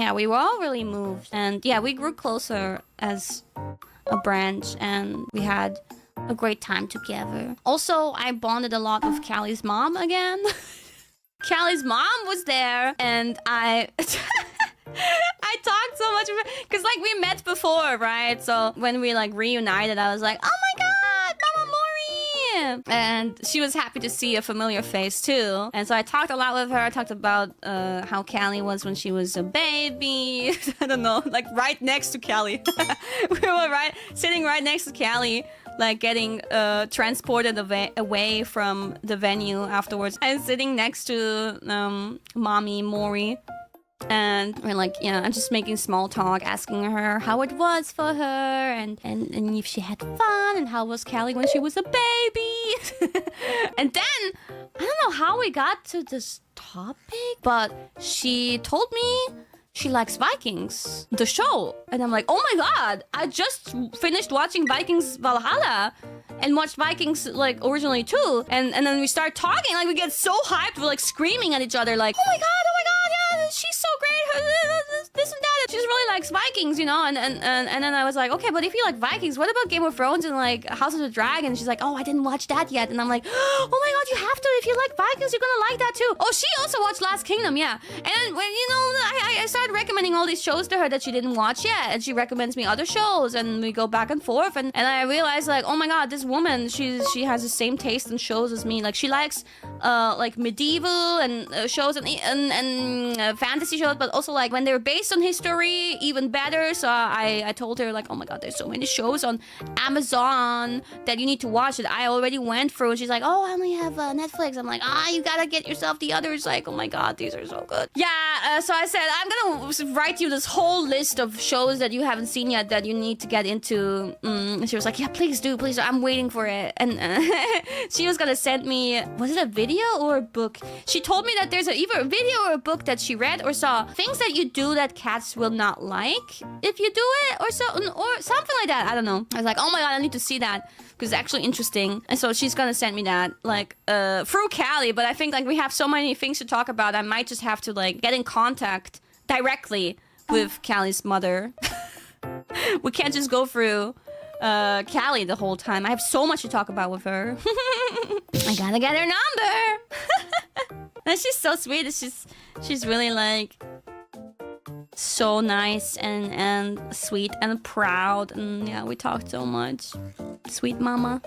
yeah, we were all really moved. And yeah, we grew closer as a branch and we had a great time together. Also, I bonded a lot with Calli's mom again. Calli's mom was there and I talked so much because like we met before, right? So when we like reunited, I was like, oh my god, Mama Mori! And she was happy to see a familiar face too. And so I talked a lot with her. I talked about how Calli was when she was a baby. I don't know, like right next to Calli. We were sitting right next to Calli, like getting transported away from the venue afterwards. And sitting next to Mommy Mori. And we're like, yeah, I'm just making small talk, asking her how it was for her and if she had fun and how was Calli when she was a baby. And then, I don't know how we got to this topic, but she told me she likes Vikings, the show. And I'm like, oh my god, I just finished watching Vikings Valhalla and watched Vikings like originally too. And then we start talking, like we get so hyped, we're like screaming at each other like, oh my god, yeah, she's so great, this and that. She just really likes Vikings, you know? And then I was like, okay, but if you like Vikings, what about Game of Thrones and like House of the Dragon? She's like, oh, I didn't watch that yet. And I'm like, oh my god, you have to. If you like Vikings, you're gonna like that too. Oh, she also watched Last Kingdom, yeah. And then when, you know, I started recommending all these shows to her that she didn't watch yet. And she recommends me other shows and we go back and forth. And I realized like, oh my god, this woman, she has the same taste in shows as me. Like she likes like medieval and shows and fantasy shows, but also like when they're based on history, even better. So I told her like, oh my god, there's so many shows on Amazon that you need to watch that I already went through. And she's like, oh, I only have Netflix. I'm like, you gotta get yourself the others. Like, oh my god, these are so good. Yeah, so I said, I'm gonna write you this whole list of shows that you haven't seen yet that you need to get into. And she was like, yeah, please do. I'm waiting for it. And she was gonna send me, was it a video or a book? She told me that there's either a video or a book that she read or saw. Things that you do that cats will not like if you do it or something like that. I don't know. I was like, oh my god, I need to see that because it's actually interesting. And so she's gonna send me that like through Calli. But I think like we have so many things to talk about. I might just have to like get in contact directly with Calli's mother. We can't just go through Calli the whole time. I have so much to talk about with her. I gotta get her number. And she's so sweet. She's really like so nice and sweet and proud. And yeah, we talked so much. Sweet mama.